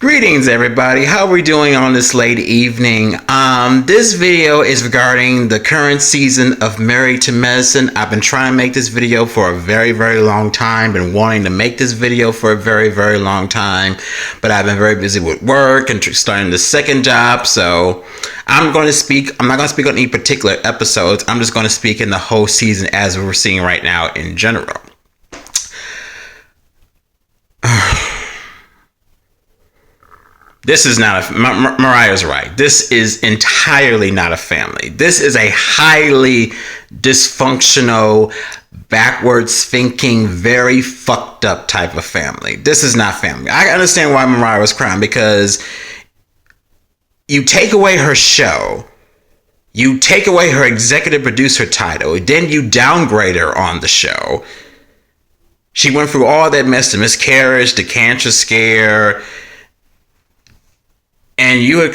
Greetings, everybody. How are we doing on this late evening? This video is regarding the current season of Married to Medicine. I've been trying to make this video for a very, very long time. Been wanting to make this video for a very, very long time, but I've been very busy with work and starting the second job. So I'm not going to speak on any particular episodes. I'm just going to speak in the whole season as we're seeing right now in general. This is not Mariah's right. This is entirely not a family. This is a highly dysfunctional, backwards thinking, very fucked up type of family. This is not family. I understand why Mariah was crying, because you take away her show, you take away her executive producer title, then you downgrade her on the show. She went through all that mess, the miscarriage, the cancer scare, and you don't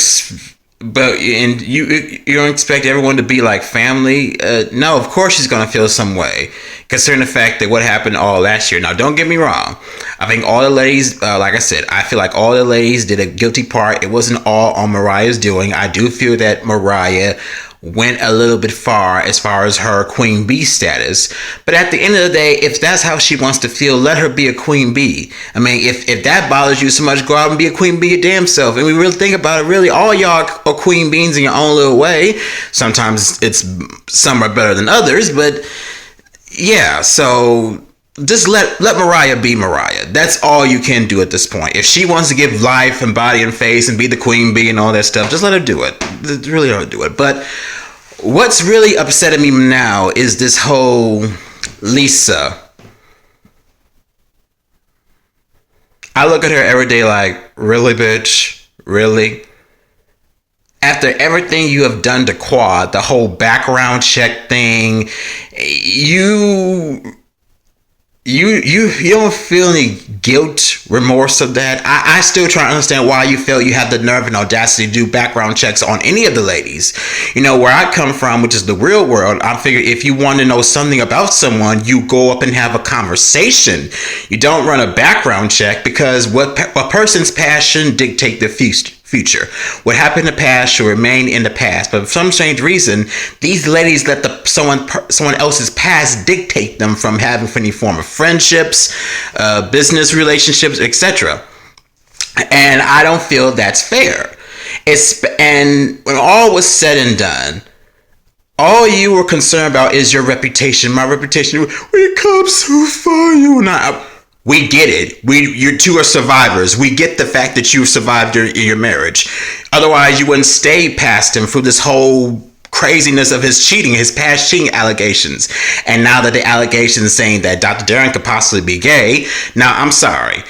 expect everyone to be like family. No, of course she's gonna feel some way, considering the fact that what happened all last year. Now, don't get me wrong. I think all the ladies, like I said, I feel like all the ladies did a guilty part. It wasn't all on Mariah's doing. I do feel that Mariah went a little bit far as her queen bee status. But at the end of the day, if that's how she wants to feel, let her be a queen bee. I mean, if that bothers you so much, go out and be a queen bee your damn self. And we really think about it, really, all y'all are queen bees in your own little way. Sometimes some are better than others, but yeah, so just let Mariah be Mariah. That's all you can do at this point. If she wants to give life and body and face and be the queen bee and all that stuff, just let her do it. Really let her do it. But what's really upsetting me now is this whole Lisa. I look at her every day like, really, bitch? Really? After everything you have done to Quad, the whole background check thing, you don't feel any guilt, remorse of that? I still try to understand why you feel you have the nerve and audacity to do background checks on any of the ladies. You know, where I come from, which is the real world, I figure if you want to know something about someone, you go up and have a conversation. You don't run a background check, because a person's passion dictate their future. What happened in the past should remain in the past. But for some strange reason, these ladies let someone else's past dictate them from having any form of friendships, business relationships, etc. And I don't feel that's fair. And when all was said and done, all you were concerned about is your reputation. My reputation. We come so far, you and I. We get it. You two are survivors. We get the fact that you survived your marriage. Otherwise, you wouldn't stay past him through this whole craziness of his past cheating allegations. And now that the allegations saying that Dr. Darren could possibly be gay, now I'm sorry.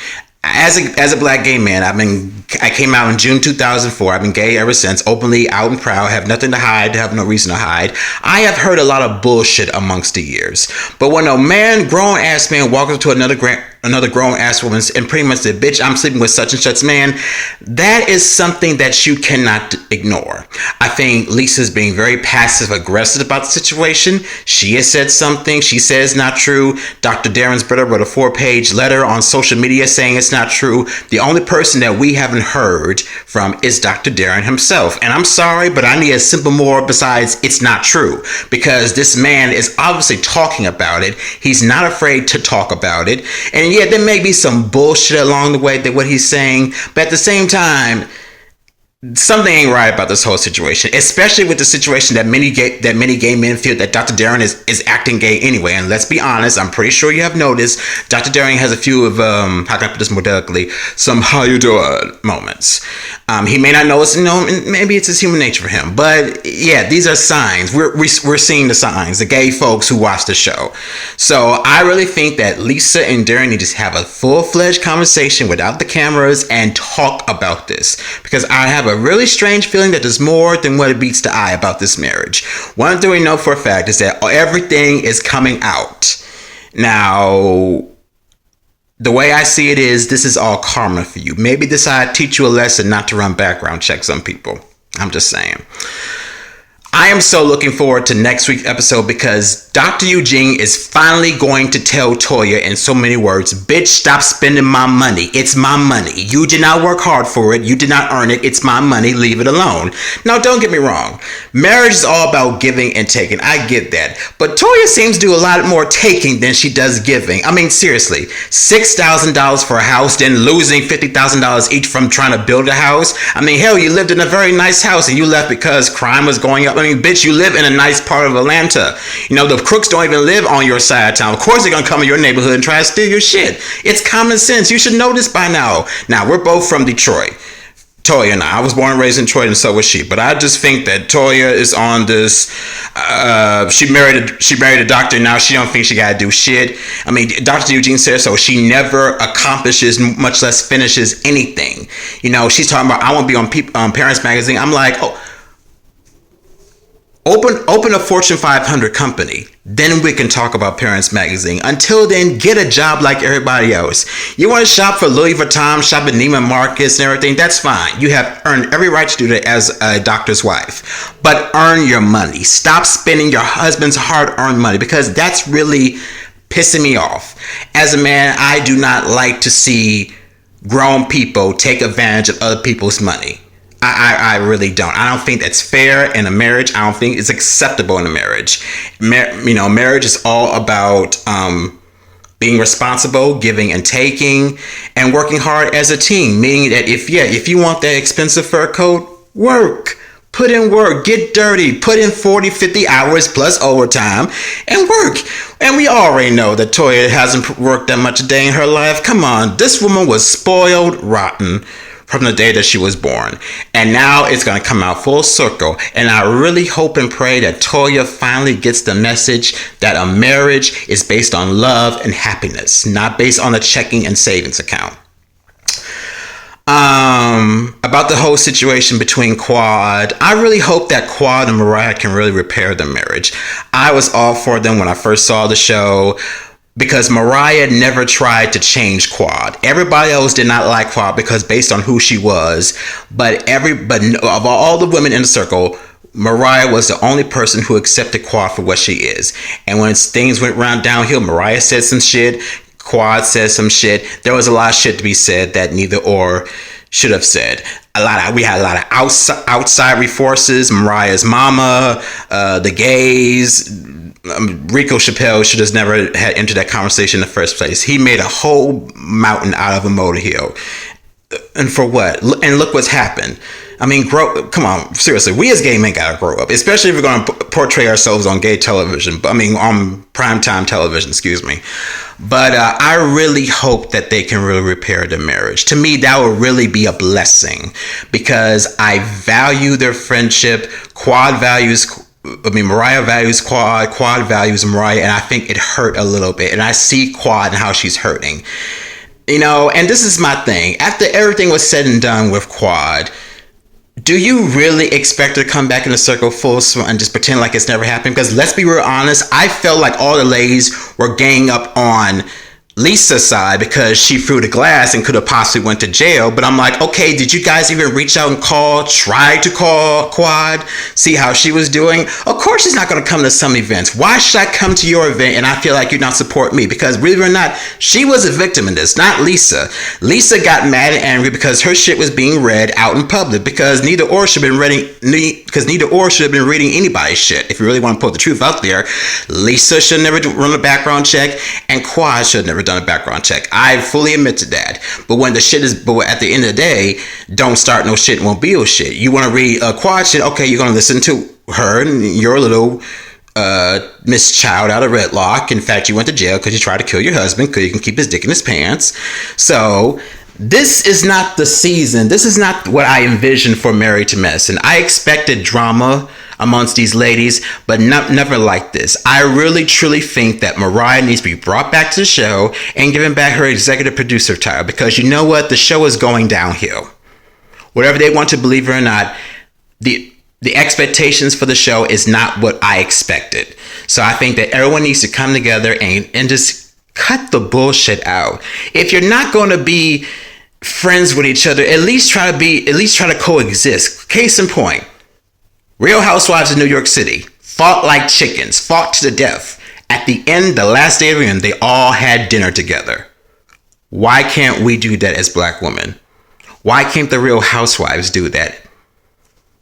As a black gay man, I came out in June 2004. I've been gay ever since, openly, out and proud, have nothing to hide, have no reason to hide. I have heard a lot of bullshit amongst the years. But when a grown ass man walks up to another grown ass woman and pretty much said, bitch, I'm sleeping with such and such man, that is something that you cannot ignore. I think Lisa's being very passive aggressive about the situation. She has said something she says not true. Dr. Darren's brother wrote a 4-page letter on social media saying it's not true. The only person that we haven't heard from is Dr. Darren himself. And I'm sorry, but I need a simple more besides it's not true, because this man is obviously talking about it. He's not afraid to talk about it. And yeah, there may be some bullshit along the way that what he's saying, but at the same time, something ain't right about this whole situation, especially with the situation that many gay men feel that Dr. Darren is acting gay anyway. And let's be honest, I'm pretty sure you have noticed Dr. Darren has a few of how can I put this more delicately, some how you doing moments. He may not know it's, maybe it's his human nature for him, but yeah, these are signs. We're seeing the signs, the gay folks who watch the show. So I really think that Lisa and Darren need to have a full-fledged conversation without the cameras and talk about this, because I have a really strange feeling that there's more than what it beats the eye about this marriage. One thing we know for a fact is that everything is coming out. Now, the way I see it is, this is all karma for you. Maybe this I teach you a lesson not to run background checks on people. I'm just saying. I am so looking forward to next week's episode because Dr. Eugene is finally going to tell Toya in so many words, bitch, stop spending my money. It's my money. You did not work hard for it. You did not earn it. It's my money. Leave it alone. Now, don't get me wrong. Marriage is all about giving and taking. I get that. But Toya seems to do a lot more taking than she does giving. I mean, seriously, $6,000 for a house, then losing $50,000 each from trying to build a house. I mean, hell, you lived in a very nice house and you left because crime was going up. I mean, bitch, you live in a nice part of Atlanta. You know, the crooks don't even live on your side of town. Of course, they're going to come in your neighborhood and try to steal your shit. It's common sense. You should know this by now. Now, we're both from Detroit. Toya and I was born and raised in Detroit, and so was she. But I just think that Toya is on this. She married a doctor. Now she don't think she gotta do shit. I mean, Dr. Eugene said so. She never accomplishes, much less finishes anything. You know, she's talking about I want to be on Parents Magazine. I'm like, oh. Open a Fortune 500 company. Then we can talk about Parents Magazine. Until then, get a job like everybody else. You want to shop for Louis Vuitton, shop at Neiman Marcus and everything, that's fine. You have earned every right to do that as a doctor's wife. But earn your money. Stop spending your husband's hard-earned money because that's really pissing me off. As a man, I do not like to see grown people take advantage of other people's money. I really don't. I don't think that's fair in a marriage. I don't think it's acceptable in a marriage. Marriage is all about being responsible, giving and taking, and working hard as a team. Meaning that if you want that expensive fur coat, work. Put in work, get dirty, put in 40, 50 hours plus overtime and work. And we already know that Toya hasn't worked that much a day in her life. Come on, this woman was spoiled rotten from the day that she was born. And now it's going to come out full circle. And I really hope and pray that Toya finally gets the message that a marriage is based on love and happiness, not based on a checking and savings account. About the whole situation between Quad, I really hope that Quad and Mariah can really repair their marriage. I was all for them when I first saw the show, because Mariah never tried to change Quad. Everybody else did not like Quad because based on who she was. But of all the women in the circle, Mariah was the only person who accepted Quad for what she is. And when things went round downhill, Mariah said some shit. Quad said some shit. There was a lot of shit to be said that neither or should have said. We had a lot of outside forces. Mariah's mama, the gays. Rico Chappelle should have never had entered that conversation in the first place. He made a whole mountain out of a molehill. And for what? And look what's happened. I mean, come on, seriously. We as gay men gotta grow up, especially if we're going to portray ourselves on gay television. I mean, on primetime television, excuse me. But I really hope that they can really repair their marriage. To me, that would really be a blessing because I value their friendship. Mariah values Quad, Quad values Mariah, and I think it hurt a little bit. And I see Quad and how she's hurting. You know, and this is my thing. After everything was said and done with Quad, do you really expect her to come back in the circle full swing and just pretend like it's never happened? Because let's be real honest, I felt like all the ladies were ganging up on Lisa's side because she threw the glass and could have possibly went to jail. But I'm like, okay, did you guys even reach out and try to call Quad, see how she was doing? Of course she's not going to come to some events. Why should I come to your event and I feel like you're not support me? Because believe it or not, she was a victim in this, not Lisa. Lisa got mad and angry because her shit was being read out in public because neither or should have been reading anybody's shit. If you really want to put the truth out there, Lisa should never run a background check and Quad should never done a background check. I fully admit to that. But at the end of the day, don't start no shit, won't be no shit. You want to read a Quad shit, okay, you're going to listen to her and your little Miss Child out of Redlock. In fact, you went to jail because you tried to kill your husband because you can keep his dick in his pants. So this is not the season. This is not what I envisioned for Married to Medicine. I expected drama amongst these ladies, but never like this. I really truly think that Mariah needs to be brought back to the show and given back her executive producer title because you know what? The show is going downhill. Whatever they want to believe it or not, the expectations for the show is not what I expected. So I think that everyone needs to come together and just cut the bullshit out. If you're not going to be friends with each other, at least try to coexist. Case in point, Real Housewives of New York City fought like chickens, fought to the death. At the end, the last day of the end, they all had dinner together. Why can't we do that as black women? Why can't the Real Housewives do that?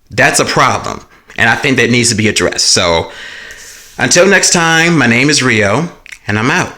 That's a problem, and I think that needs to be addressed. So, until next time, my name is Rio, and I'm out.